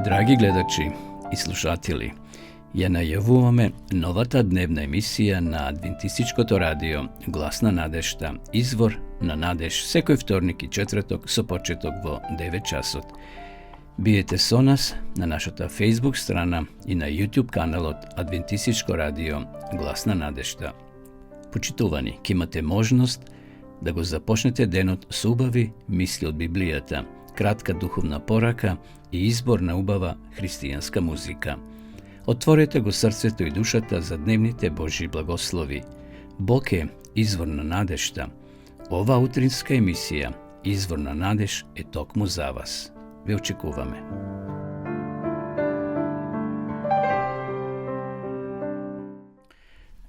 Драги гледачи и слушатели, ја најавуваме новата дневна емисија на Адвентистичкото радио Глас на надежта, извор на надеж, секој вторник и четврток со почеток во 9 часот. Биете со нас на нашата Facebook страна и на YouTube каналот Адвентистичко радио Глас на надежта. Почитувани, ке имате можност да го започнете денот со убави мисли од Библијата, кратка духовна порака и избор на убава христијанска музика. Отворете го срцето и душата за дневните Божји благослови. Бог е извор на надежта. Ова утринска емисија, Извор на надеж, е токму за вас. Ве очекуваме.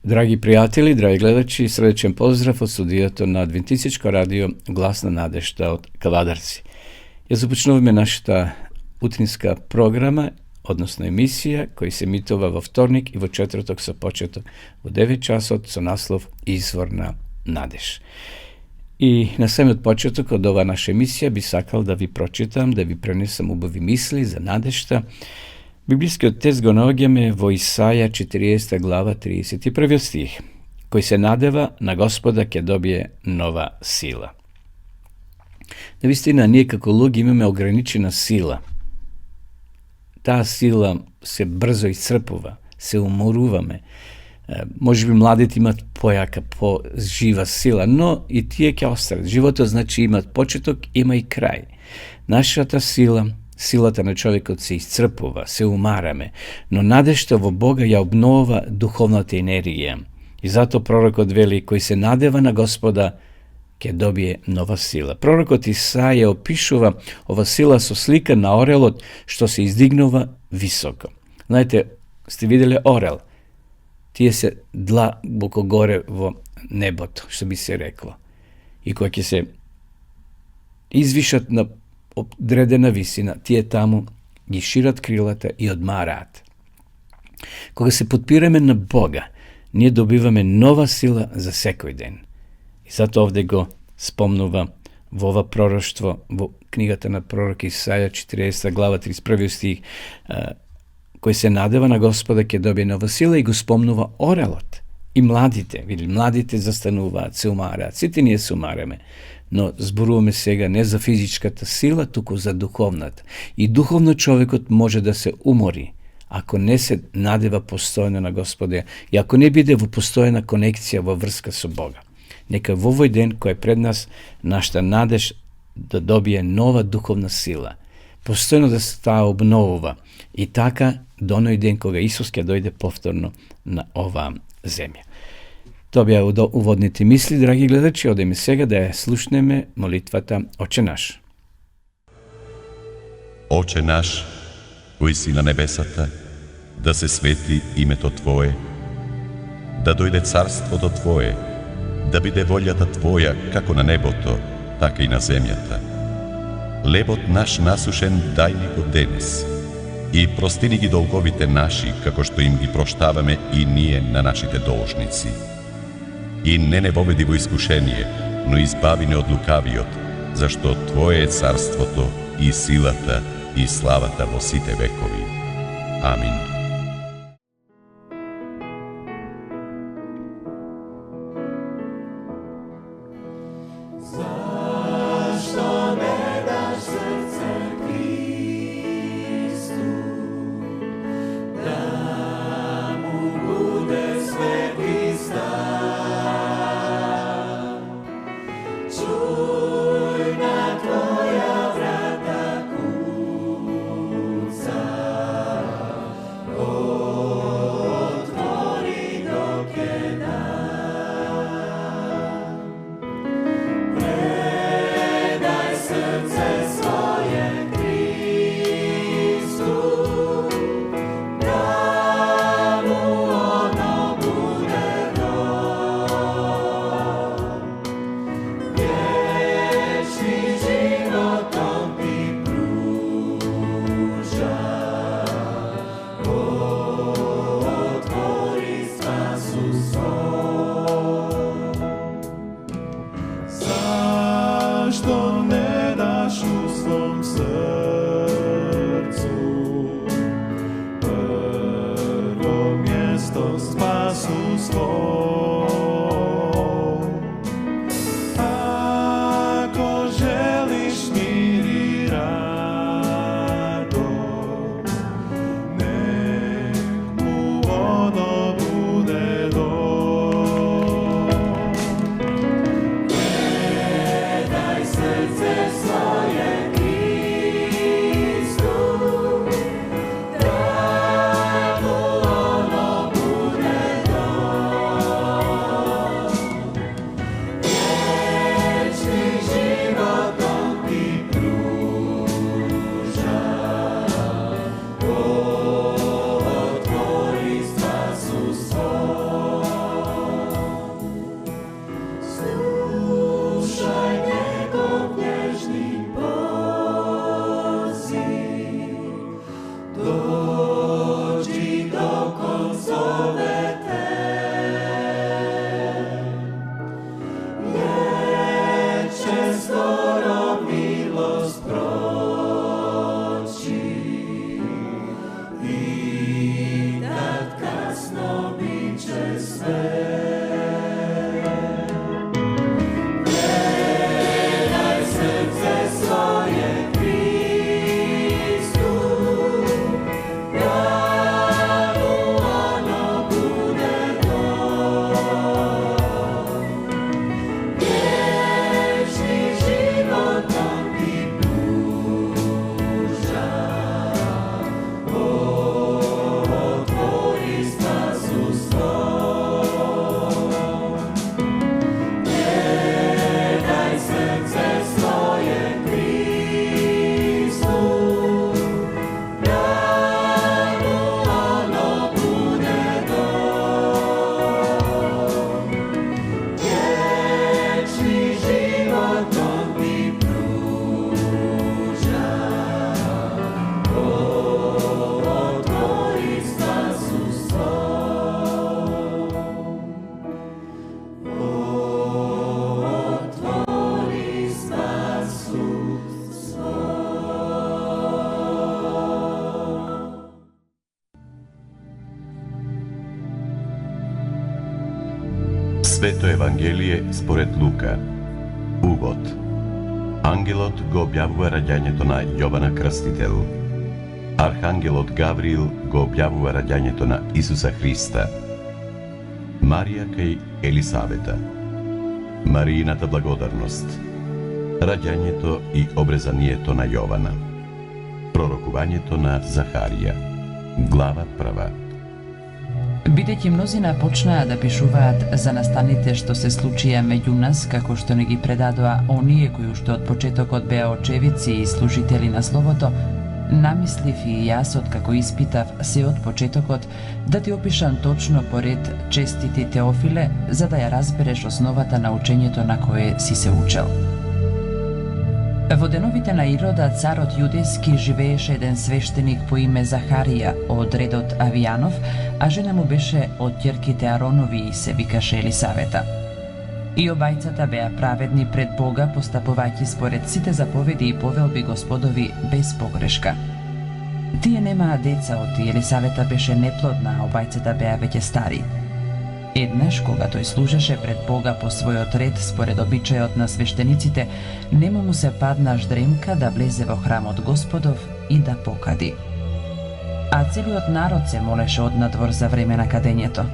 Драги пријатели, драги гледачи, средечен поздрав од студиото на Адвентистичко радио Глас на надежта од Каладарци. Ја започнуваме нашата утринска програма, односно емисија, кој се емитува во вторник и во четврток со почеток во 9 часот со наслов Извор на надеж. И на самиот почеток од оваа наша емисија би сакал да ви прочитам, да ви пренесам убави мисли за надежта. Библискиот текст го наоѓаме во Исаја 40 глава 31 стих. Кој се надева на Господа ќе добие нова сила. Навистина, ние како луѓе имаме ограничена сила. Таа сила се брзо исцрпува, се уморуваме. Може би младите имат појака, пожива сила, но и тие ќе остарат. Животот значи имат почеток, има и крај. Нашата сила, силата на човекот се исцрпува, се умараме, но надежта во Бога ја обновува духовната енергија. И затоа пророкот вели, кој се надева на Господа, ќе добие нова сила. Пророкот Исаја опишува ова сила со слика на орелот што се издигнува високо. Знаете, сте виделе орел? Тие се длабоко горе во небото, што би се рекло. И кога ќе се извишат на одредена висина, тие таму ги шират крилата и одмараат. Кога се подпираме на Бога, ние добиваме нова сила за секој ден. И затоа овде го спомнува во ова пророштво, во книгата на пророк Исаја 40 глава 31 стих, кој се надева на Господа ќе добие нова сила, и го спомнува орелот. И младите, види, младите застануваат, се умараат, сите ние се умараме, но зборуваме сега не за физичката сила, туку за духовната. И духовно човекот може да се умори, ако не се надева постојано на Господа и ако не биде во постојна конекција во врска со Бога. Нека во овој ден кој е пред нас, нашата надеж да добие нова духовна сила, постојано да се таа обновува, и така до оној ден кога Исус ќе дојде повторно на оваа земја. Тоа беа уводните мисли, драги гледачи, одеме сега да ја слушнеме молитвата Оче наш. Оче наш, кој си на небесата, да се свети името Твое, да дојде царството Твое, да биде волјата Твоја како на небото, така и на земјата. Лебот наш насушен дај ни го денес, и прости ни ги долговите наши, како што им ги проштаваме и ние на нашите должници. И не воведи во искушение, но избави не од лукавиот, зашто Твое е царството и силата и славата во сите векови. Амин. Zašto ne daš u svom srcu Свето Евангелие според Лука. Увод. Ангелот го објавува раѓањето на Јована Крстител. Архангелот Гавриил го објавува раѓањето на Исуса Христа. Марија кај Елисавета. Мариината благодарност. Раѓањето и обрезанието на Јована. Пророкувањето на Захарија. Глава 1. Бидејќи мнозина почнаа да пишуваат за настаните што се случија меѓу нас, како што не ги предадоа оние кои уште од почетокот беа очевици и служители на Словото, намислив и јас, откако испитав се од почетокот, да ти опишам точно поред честити Теофиле, за да ја разбереш основата на учењето на кое си се учел. Во деновите на Ирода, царот јудејски, живееше еден свештеник по име Захарија од редот Авијанов, а жена му беше од ќерките Аронови и се викаше Елисавета. И обајцата беа праведни пред Бога, постапувајќи според сите заповеди и повелби Господови без погрешка. Тие немаа деца, оти Елисавета беше неплодна, а обајцата беа веќе стари. Еднаш, кога тој служеше пред Бога по својот ред, според обичајот на свештениците, нема му се падна ждремка да влезе во храмот Господов и да покади. А целиот народ се молеше однадвор за време на кадењето.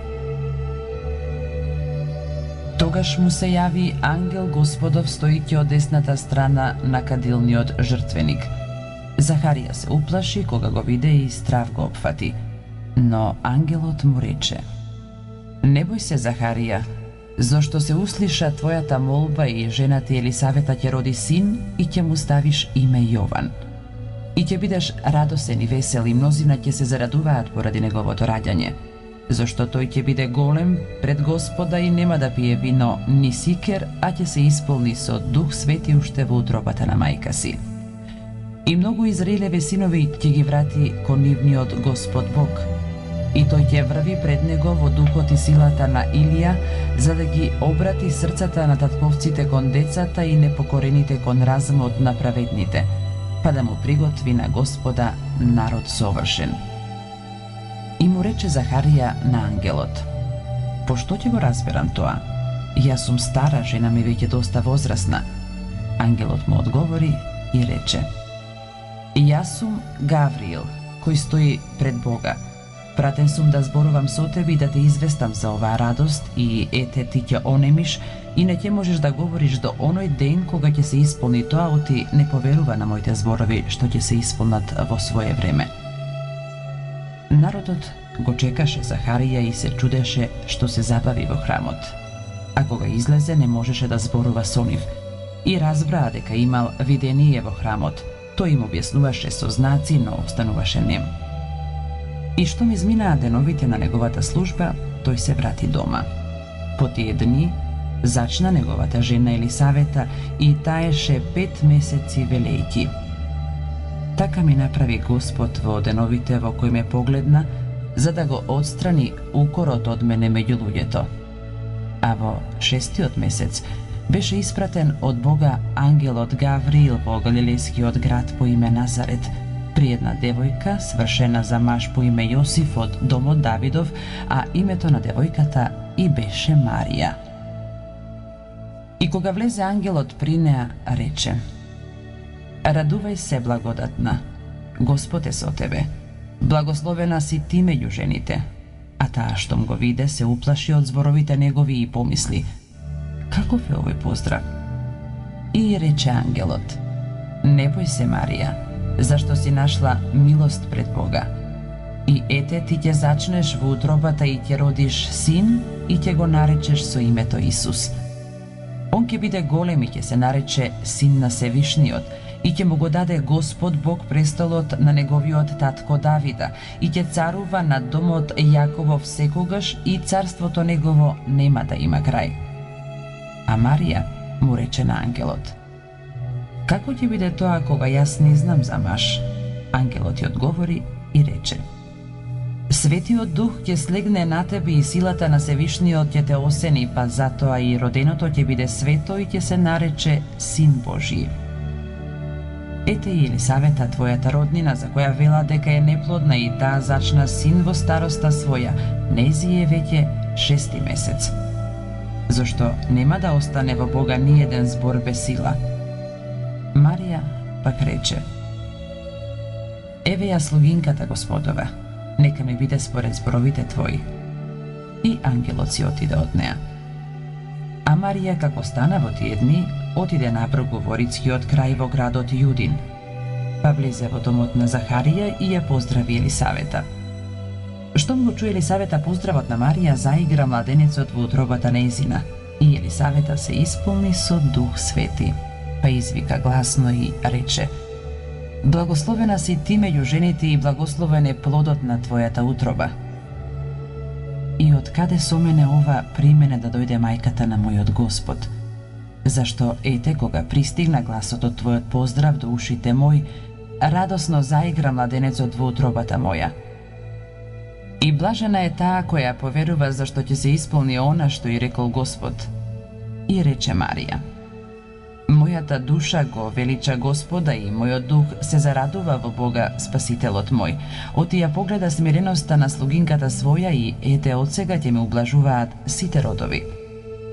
Тогаш му се јави ангел Господов стојќи од десната страна на кадилниот жртвеник. Захарија се уплаши кога го виде и страв го опфати. Но ангелот му рече: Не бој се, Захарија, зашто се услиша твојата молба и жена ти Елисавета ќе роди син и ќе му ставиш име Јован. И ќе бидеш радосен и весел и мнозина ќе се зарадуваат поради неговото раѓање, зашто тој ќе биде голем пред Господа и нема да пие вино ни сикер, а ќе се исполни со Дух Свети уште во утробата на мајка си. И многу Израилеви синови ќе ги врати кон нивниот Господ Бог, и тој ќе врви пред него во духот и силата на Илија, за да ги обрати срцата на татковците кон децата и непокорените кон разумот на праведните, па да му приготви на Господа народ совршен. И му рече Захарија на ангелот: Пошто ќе го разберам тоа? Јас сум стара, жена ми веќе доста возрасна. Ангелот му одговори и рече: Јас сум Гавриил, кој стои пред Бога. Пратен сум да зборувам со тебе и да те известам за оваа радост, и ете ти ќе онемиш и не ќе можеш да говориш до оној ден кога ќе се исполни тоа, оти не поверува на моите зборови што ќе се исполнат во свое време. Народот го чекаше Захарија и се чудеше што се забави во храмот. А кога излезе не можеше да зборува со нив и разбраа дека имал видение во храмот. Тој им објаснуваше со знаци, но остануваше нем. И штом изминаа деновите на неговата служба, тој се врати дома. По тие дни зачна неговата жена Елисавета и таеше 5 месеци велејки. Така ми направи Господ во деновите во кои ме погледна, за да го отстрани укорот од мене меѓу луѓето. А во 6-тиот месец беше испратен од Бога ангелот Гавриил во галилејскиот град по име Назарет, при една девојка, свршена за маж по име Јосиф од домот Давидов, а името на девојката и беше Марија. И кога влезе ангелот при неа, рече: Радувај се, благодатна, Господ е со тебе, благословена си ти меѓу жените. А таа штом го виде, се уплаши од зборовите негови и помисли: Каков е овој поздрав? И рече ангелот: Не бој се, Марија, зашто си нашла милост пред Бога. И ете ти ќе зачнеш во утробата и ќе родиш син и ќе го наречеш со името Исус. Он ќе биде голем и ќе се нарече Син на Севишниот и ќе му го даде Господ Бог престолот на неговиот татко Давида и ќе царува над домот Јаковов секогаш и царството негово нема да има крај. А Марија му рече на ангелот: Како ќе биде тоа кога јас не знам за маж? Ангелот ја одговори и рече: Светиот Дух ќе слегне на тебе и силата на Севишниот ќе те осени, па затоа и роденото ќе биде свето и ќе се нарече Син Божи. Ете и Елисавета, твојата роднина, за која вела дека е неплодна и таа зачна син во староста своја, нејзи е веќе 6-ти месец. зашто нема да остане во Бога ни еден збор без сила. Марија пак рече: Еве ја слугинката Господова, нека ми биде според зборовите твои. И ангелот си отиде од неа. А Марија, како стана во тие дни, отиде напред говорицкиот крај во градот Јудин, па влезе во домот на Захарија и ја поздрави Елисавета. Штом го чуе Елисавета поздравот на Марија, заигра младенецот во утробата нејзина, и Елисавета се исполни со Дух Свети, па извика гласно и рече: Благословена си ти меѓу жените и благословен е плодот на твојата утроба. И од каде со мене ова при мене да дојде мајката на мојот Господ? Зашто ете кога пристигна гласот од твојот поздрав до ушите мој, радосно заигра младенецот во утробата моја. И блажена е таа која поверува, зашто ќе се исполни она што и рекол Господ. И рече Марија: Мојата душа го велича Господа и мојот дух се зарадува во Бога, Спасителот мој. Оти ја погледа смиреноста на слугинката своја и ете од сега ќе ме ублажуваат сите родови.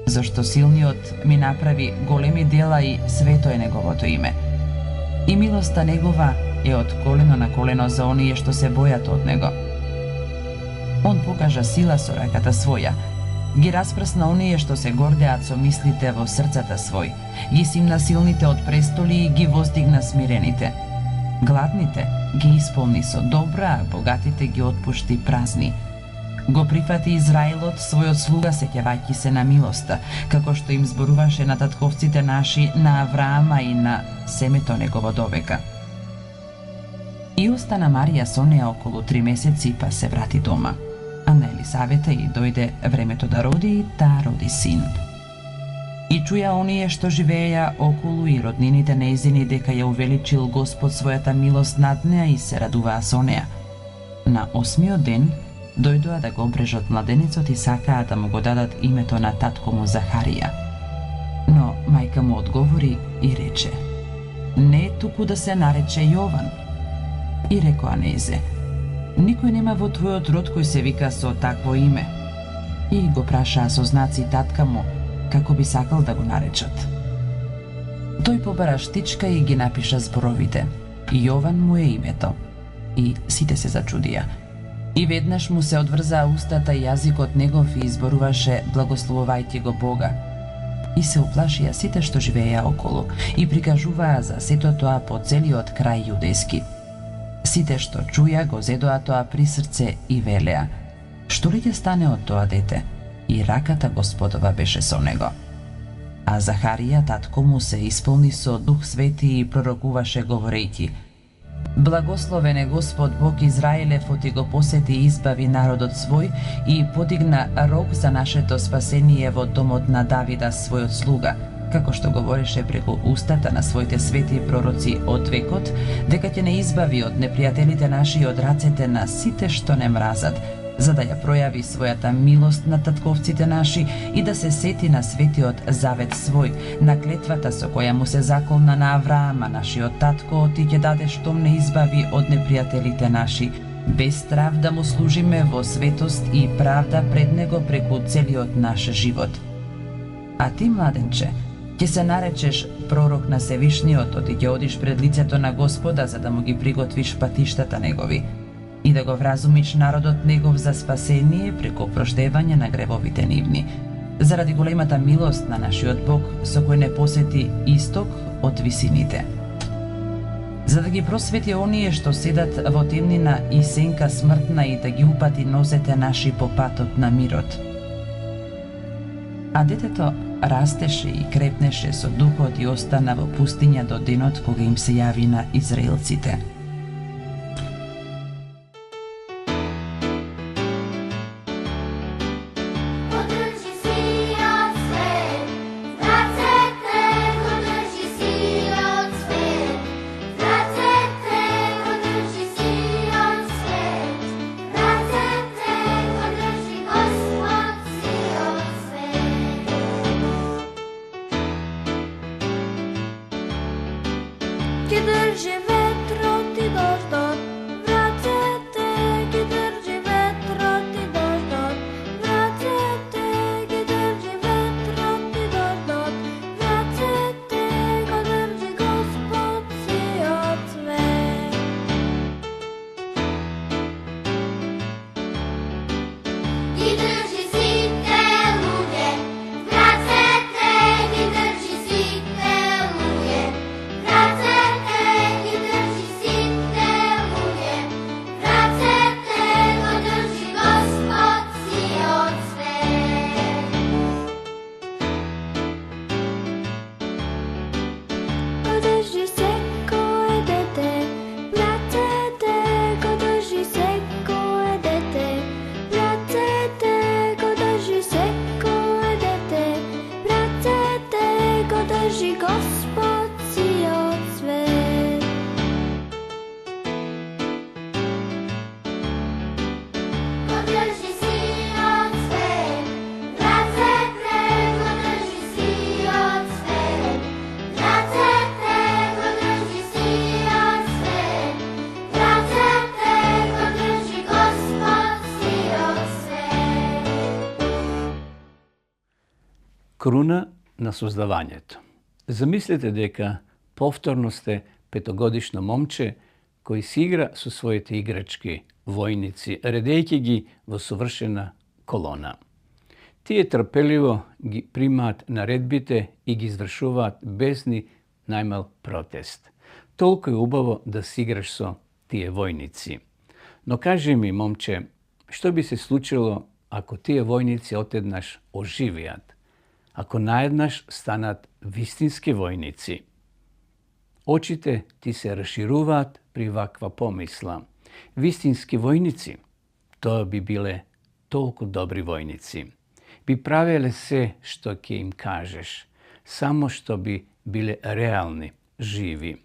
Зашто силниот ми направи големи дела и свето е неговото име. И милоста негова е од колено на колено за оние што се бојат од него. Он покажа сила со раката своја, ги распрсна оние што се гордеат со мислите во срцата свој, ги симна силните од престоли и ги воздигна смирените. Гладните ги исполни со добра, а богатите ги отпушти празни. Го прифати Израилот, својот слуга, сеќавајќи се на милоста, како што им зборуваше на татковците наши, на Авраама и на семето негово довека. И остана Марија со неа околу 3 месеци, па се врати дома. А на Елисавета и дојде времето да роди и таа роди син. И чуја оние што живееја околу и роднините нејзини дека ја увеличил Господ својата милост над неа и се радуваа со неа. На 8-миот ден дојдоа да го обрежат младенецот и сакаа да му го дадат името на татко му Захарија. Но мајка му одговори и рече: Не е туку да се нарече Јован. И рекоа нејзе: Никој нема во твојот род кој се вика со такво име. И го прашаа со знаци татка му како би сакал да го наречат. Тој побара штичка и ги напиша зборовите: Јован му е името. И сите се зачудија. И веднаш му се одврзаа устата и јазикот негов и изборуваше благословувајќи го Бога. И се уплашија сите што живееја околу и прикажуваа за сето тоа по целиот крај јудејски. Сите што чуја го зедоа тоа при срце и велеа: Што ли ќе стане од тоа дете? И раката Господова беше со него. А Захарија, татко му, се исполни со Дух Свети и пророкуваше говорејќи: Благословен е Господ Бог Израилев, оти го посети и избави народот свој и подигна рог за нашето спасение во домот на Давида, својот слуга, како што говореше преку устата на своите свети пророци од векот, дека ќе не избави од непријателите наши и од рацете на сите што не мразат, за да ја пројави својата милост на татковците наши и да се сети на светиот завет свој, на клетвата со која му се заколна на Авраама, нашиот татко, оти ќе даде штом не избави од непријателите наши, без страв да му служиме во светост и правда пред него преку целиот наш живот. А ти, младенче, ќе се наречеш пророк на Севишниот, оти ќе одиш пред лицето на Господа, за да му ги приготвиш патиштата негови и да го вразумиш народот негов за спасение преку проштевање на гревовите нивни, заради големата милост на нашиот Бог, со кој не посети исток од висините. За да ги просвети оние што седат во темнина и сенка смртна и да ги упати нозете наши по патот на мирот. А детето растеше и крепнеше со духот и остана во пустиња до денот кога им се јави на израелците. Ки држи ветрот и дождот, врацете, ки држи ветрот и дождот, врацете, ки држи ветрот Круна на создавањето. Замислете дека повторно сте петогодишно момче кој си игра со своите играчки, војници, редејќи ги во совршена колона. Тие трпеливо ги примаат наредбите и ги извршуваат без ни најмал протест. Толку е убаво да си играш со тие војници. Но кажи ми, момче, што би се случило ако тие војници отеднаш оживиат? Ако наеднаш станат вистински војници? Очите ти се расшируваат при ваква помисла. Вистински војници, тоа би биле толку добри војници. Би правеле се што ќе им кажеш, само што би биле реални, живи.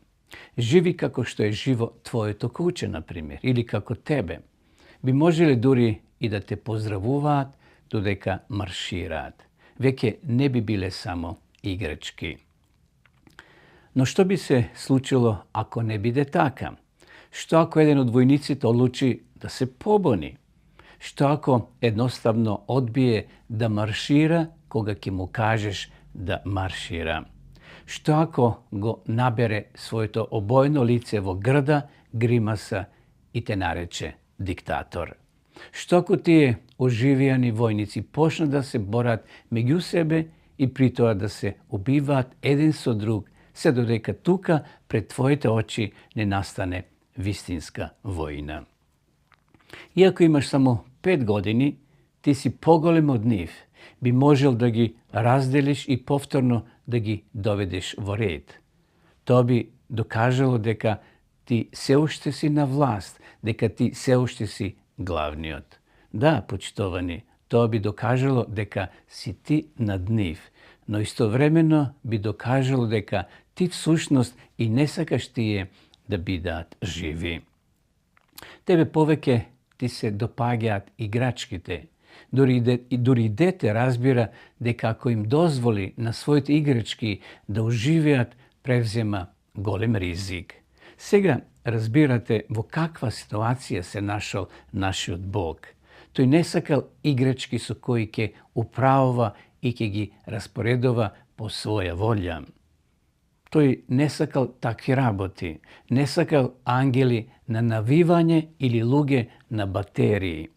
Живи како што е живо твоето куче, например, или како тебе. Би можеле дури и да те поздравуваат додека маршираат. Веќе не би биле само играчки. Но што би се случило ако не биде така? Што ако еден од војниците одлучи да се побуни? Што ако едноставно одбие да маршира кога ќе му кажеш да маршира? Што ако го набере своето обојно лице во грда, гримаса и те нарече диктатор? Што ако тие оживијани војници почнат да се борат меѓу себе и при тоа да се убиваат еден со друг, се додека тука пред твоите очи не настане вистинска војна? Иако имаш само 5 години, ти си поголем од нив. Би можел да ги разделиш и повторно да ги доведеш во ред. Тоа би докажало дека ти се уште си на власт, дека ти се уште си главниот. Да, почитовани, тоа би докажало дека си ти над нив, но истовремено би докажало дека ти всушност и не сакаш тие да бидат живи. Тебе повеќе ти се допаѓаат играчките. Дури дете разбира дека ако им дозволи на своите играчки да оживеат, превзема голем ризик. Сега разбирате во каква ситуација се нашол нашиот Бог. Тој не сакал играчки со кои ќе управува и ќе ги распоредува по своја волја. Тој не сакал такви работи, не сакал ангели на навивање или луѓе на батерии.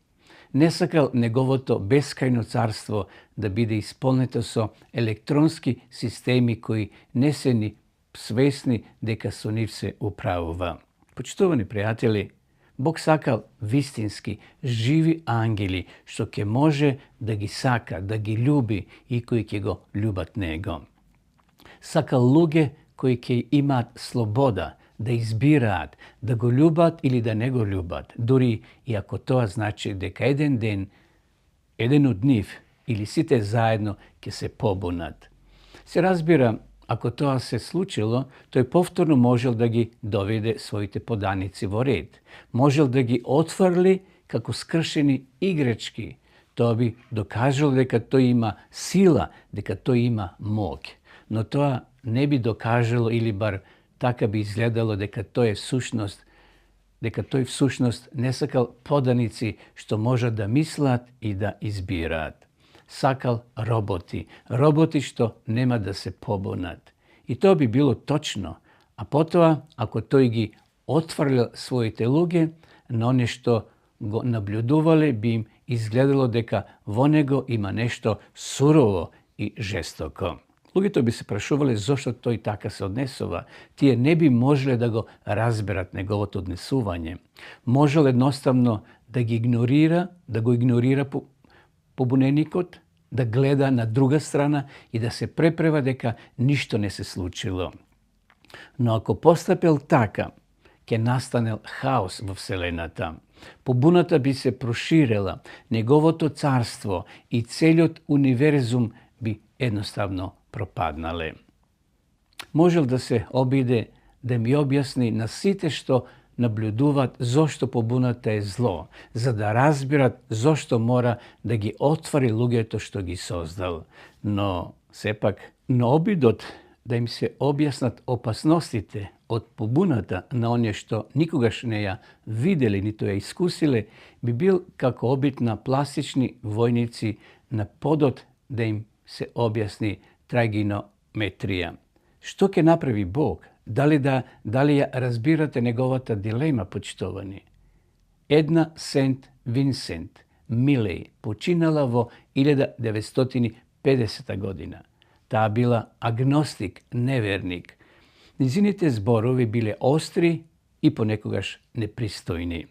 Не сакал неговото бескајно царство да биде исполнето со електронски системи кои не се ни свесни дека со нив се управува. Почитувани пријатели, Бог сакал вистински, живи ангели, што ќе може да ги сака, да ги љуби и кои ќе го љубат Него. Сакал луѓе кои ќе имаат слобода, да избираат, да го љубат или да не го љубат, дури и ако тоа значи дека еден ден, еден од нив или сите заедно ќе се побунат. Се разбира, ако тоа се случило, тој повторно можел да ги доведе своите поданици во ред. Можел да ги отфрли како скршени играчки. Тоа би докажало дека тој има сила, дека тој има моќ. Но тоа не би докажало или бар така би изгледало дека тој всушност не сакал поданици што можат да мислат и да избираат. Сакал роботи што нема да се побунат. И тоа би било точно, а потоа, ако тој ги отфрлил своите луѓе, на оне што го наблюдувале, би им изгледало дека во него има нешто сурово и жестоко. Луѓето би се прашувале зошто тој така се однесува. Тие не би можеле да го разберат неговото однесување. Можел едноставно да го игнорира побуненикот, да гледа на друга страна и да се препрева дека ништо не се случило. Но ако постапил така, ќе настанел хаос во Вселената. Побуната би се проширела, неговото царство и целиот универзум би едноставно пропаднале. Можел да се обиде да ми објасни на сите што наблюдуваат зошто побуната е зло, за да разбират зошто мора да ги отвори луѓето што ги создал. Но сепак, на обидот да им се објаснат опасностите од побуната на оние што никогаш не ја видели, ниту ја искусиле, би бил како обид на пластични војници на подот да им се објасни трагинометрија. Што ќе направи Бог? Дали ја разбирате неговата дилема, почитувани? Една Сент Винсент Милеј починала во 1950 година. Таа била агностик, неверник. Низините зборови биле остри и понекогаш непристојни.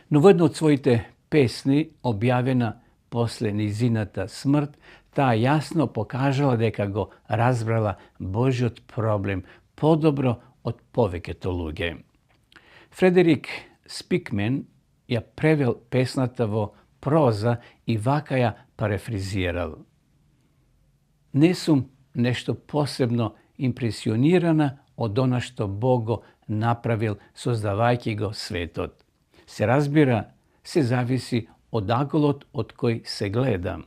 Но во една од своите песни, објавена после низината смрт, таа јасно покажала дека го разбрала Божјиот проблем подобро од повеќето луѓе. Фредерик Спикмен ја превел песната во проза и вака ја парефризирал. Не сум нешто посебно импресионирана од она што Бог го направил создавајќи го светот. Се разбира, се зависи од аголот од кој се гледа.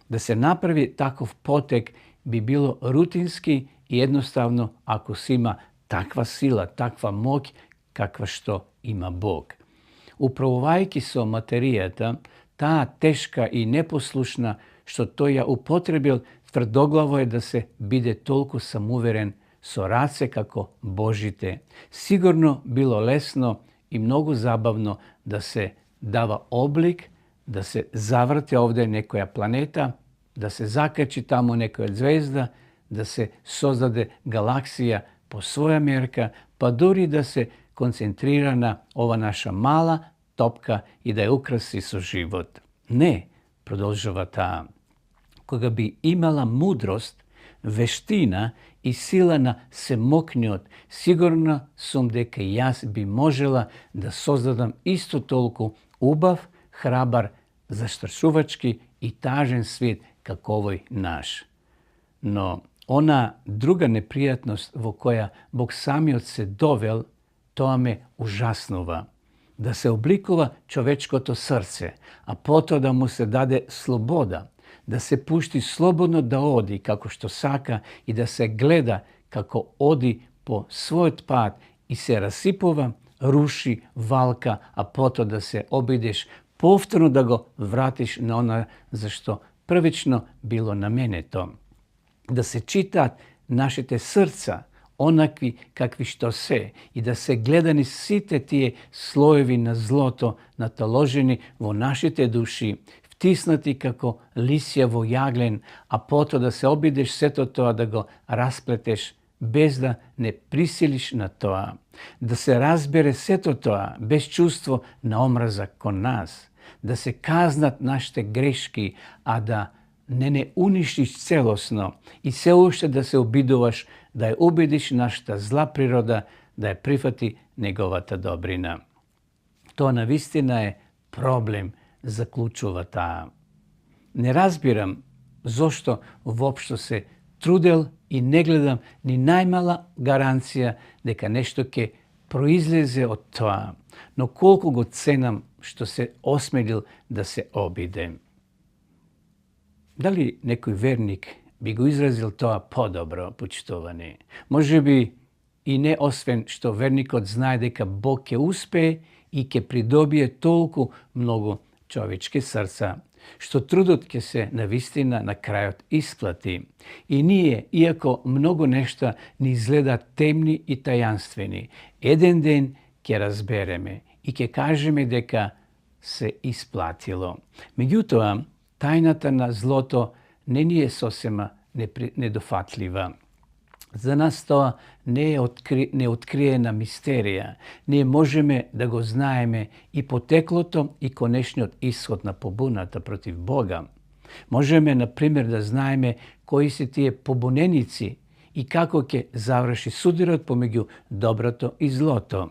Да се направи таков потек би било рутински и едноставно ако се има таква сила, таква моќ каква што има Бог. Управувајќи со материјата, таа тешка и непослушна што тој ја употребил, тврдоглаво е да се биде толку самуверен со раце како Божите. Сигурно било лесно и многу забавно да се дава облик, да се заврте овде некоја планета, да се закачи таму некоја звезда, да се создаде галаксија по своја мерка, па дури да се концентрира на ова наша мала топка и да ја украси со живот. Не, продолжува таа. Кога би имала мудрост, вештина и сила на семокниот, сигурно сум дека јас би можела да создадам исто толку убав, храбар, застрашувачки и тажен свет како овој наш. Но она друга непријатност во која Бог самиот се довел, тоа ме ужаснува. Да се обликува човечкото срце, а потоа да му се даде слобода, да се пушти слободно да оди како што сака и да се гледа како оди по својот пат и се расипува, руши, валка, а потоа да се обидеш повторно да го вратиш на она за што првично било наменето. Да се читаат нашите срца, онакви какви што се, и да се гледани сите тие слоеви на злото наталожени во нашите души, втиснати како лисја во јаглен, а потоа да се обидеш сето тоа да го расплетеш, без да не присилиш на тоа. Да се разбере сето тоа, без чувство на омраза кон нас. Да се казнат нашите грешки, а да не уништиш целосно и се уште да се обидуваш да ја убедиш нашата зла природа да ја прифати неговата добрина. Тоа навистина е проблем, заклучува таа. Не разбирам зошто воопшто се трудел и не гледам ни најмала гаранција дека нешто ќе произлезе од тоа, но колку го ценам што се осмелил да се обиде. Дали некој верник би го изразил тоа подобро, почитувани? Може би и не, освен што верникот знае дека Бог ќе успее и ќе придобие толку многу човечки срца, што трудот ќе се навистина на крајот исплати. И ние, иако многу нешта ни изгледаат темни и тајанствени, еден ден ќе разбереме и ќе кажеме дека се исплатило. Меѓутоа, тајната на злото не ни е сосема недофатлива. За нас тоа не е неоткриена мистерија. Ние можеме да го знаеме и потеклото и конечниот исход на побуната против Бога. Можеме, например, да знаеме кои се тие побуненици и како ќе заврши судирот помеѓу доброто и злото.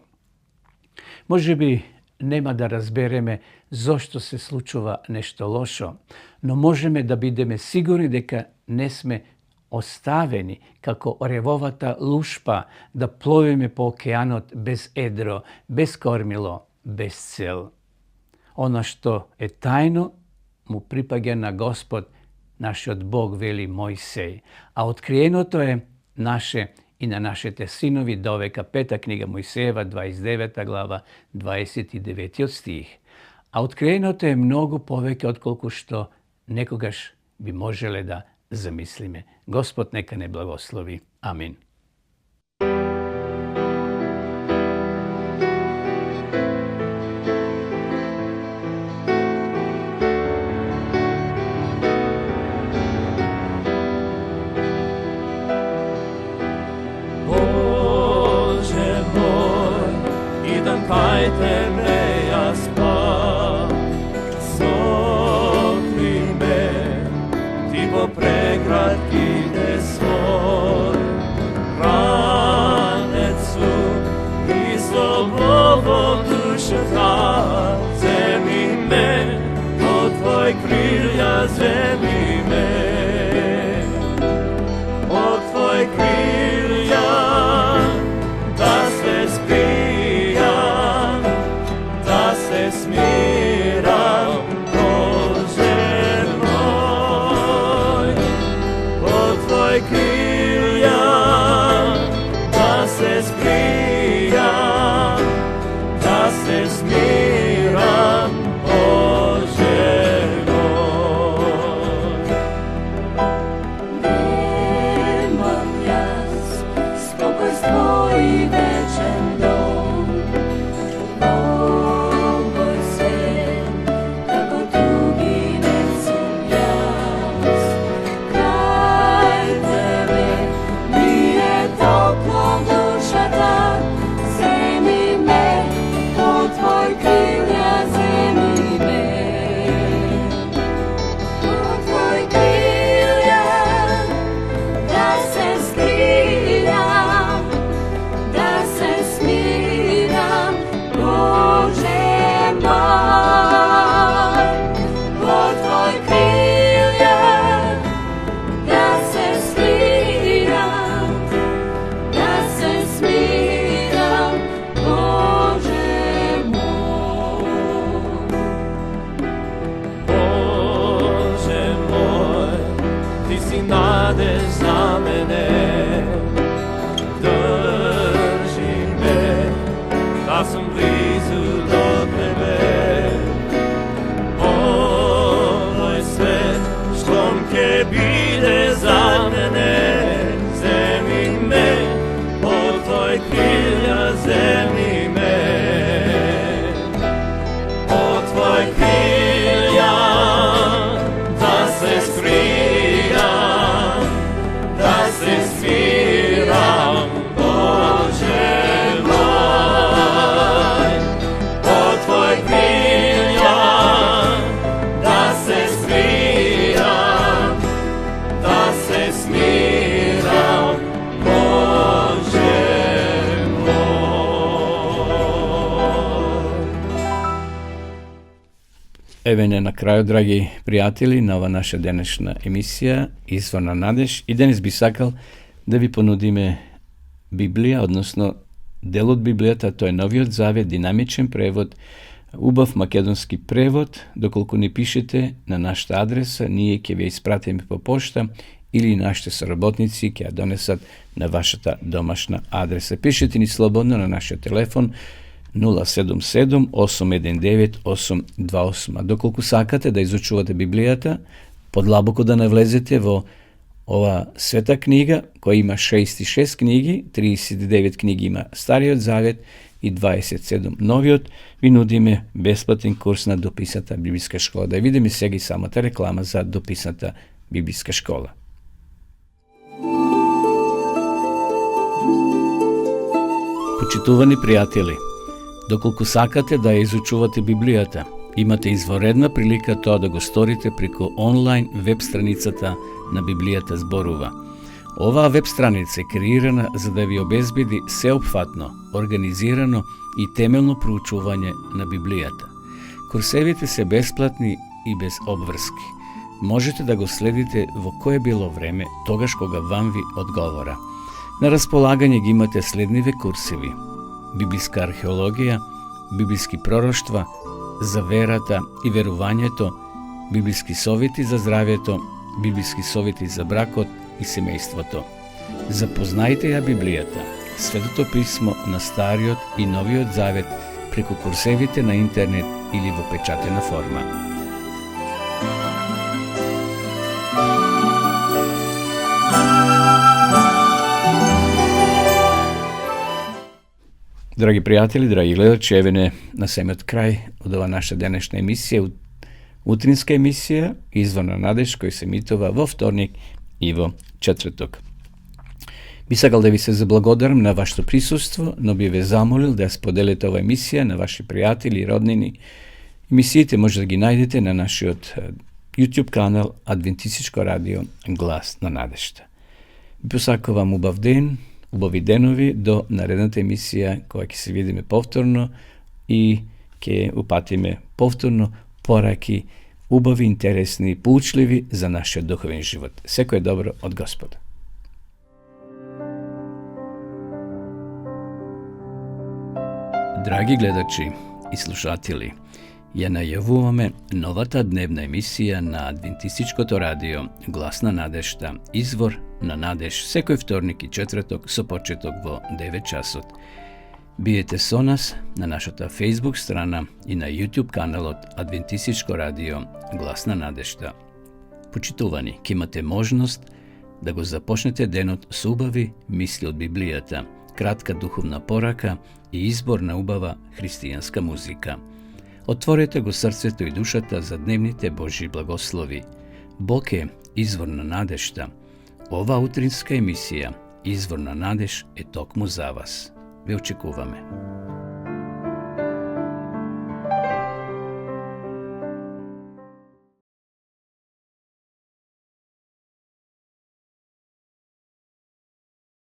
Може би нема да разбереме зошто се случува нешто лошо, но можеме да бидеме сигурни дека не сме оставени како ревовата лушпа да пловиме по океанот без едро, без кормило, без цел. Она што е тајно му припаѓа на Господ, нашиот Бог, вели Мојсеј, а откриеното е наше и на нашите синови довека. Пета книга Мојсеева, 29 глава, 29 стих. А откриеното е многу повеќе отколку што некогаш би можеле да замислиме. Господ нека не благослови. Амин. Kaj tebe ja spav, sokri me, ti po pregradki ne svoj, ranecu i slobovom dušu ta, zemi me, od tvoj krilja zemi me, od tvoj krilja, da se smiram, Bože moj, pod tvoj krilja, da se skrijam, da se smiram, Bože moj. Nemam jas, spokojstvo i večen dom, Еве не на крајот, драги пријатели, на ова наша денешна емисија Извор на надеж. И денес би сакал да ви понудиме Библија, односно дел од Библијата, тој е Новиот Завет, динамичен превод, убав македонски превод. Доколку не пишете на нашата адреса, ние ќе ви испратиме по пошта или нашите соработници ќе ја донесат на вашата домашна адреса. Пишете ни слободно на нашиот телефон 077-819-828. Доколку сакате да изучувате Библијата, подлабоко да навлезете во ова света книга, која има 66 книги, 39 книги има Стариот Завет и 27 Новиот, ви нудиме бесплатен курс на дописната библиска школа. Да видиме сега и самата реклама за дописната библиска школа. Почитувани пријатели, доколку сакате да ја изучувате Библијата, имате изворедна прилика тоа да го сторите преку онлайн веб страницата на Библијата зборува. Оваа веб страница е креирана за да ви обезбеди сеопфатно, организирано и темелно проучување на Библијата. Курсевите се бесплатни и без обврски. Можете да го следите во кое било време, тогаш кога вам ви одговора. На располагање ги имате следниве курсеви: библиска археологија, библиски пророштва, за верата и верувањето, библиски совети за здравјето, библиски совети за бракот и семејството. Запознајте ја Библијата, Светото писмо на Стариот и Новиот Завет преку курсевите на интернет или во печатена форма. Драги пријатели, драги гледачи, еве не на самиот крај од ова наша денешна емисија, утринска емисија Извор на надеж, кој се емитува во вторник и во четврток. Би сакал да ви се заблагодарам на вашето присуство, но би ве замолил да споделите ова емисија на ваши пријатели и роднини. Емисиите може да ги најдете на нашиот YouTube канал Адвентистичко радио Глас на надежта. Би посакувам убав ден, убави денови до наредната емисија која ќе се видиме повторно и ќе упатиме повторно пораки убави, интересни, поучливи за нашиот духовен живот. Секој добро од Господа. Драги гледачи и слушатели, ја најавуваме новата дневна емисија на Адвентистичкото радио Глас на надежта, Извор на надеж, секој вторник и четврток со почеток во 9 часот. Биете со нас на нашата Facebook страна и на YouTube каналот Адвентистичко радио Глас на надежта. Почитувани, ќе имате можност да го започнете денот со убави мисли од Библијата, кратка духовна порака и избор на убава христијанска музика. Отворете го срцето и душата за дневните Божји благослови. Бог е извор на надежта. Ова утринска емисија, Извор на надеж, е токму за вас. Ве очекуваме.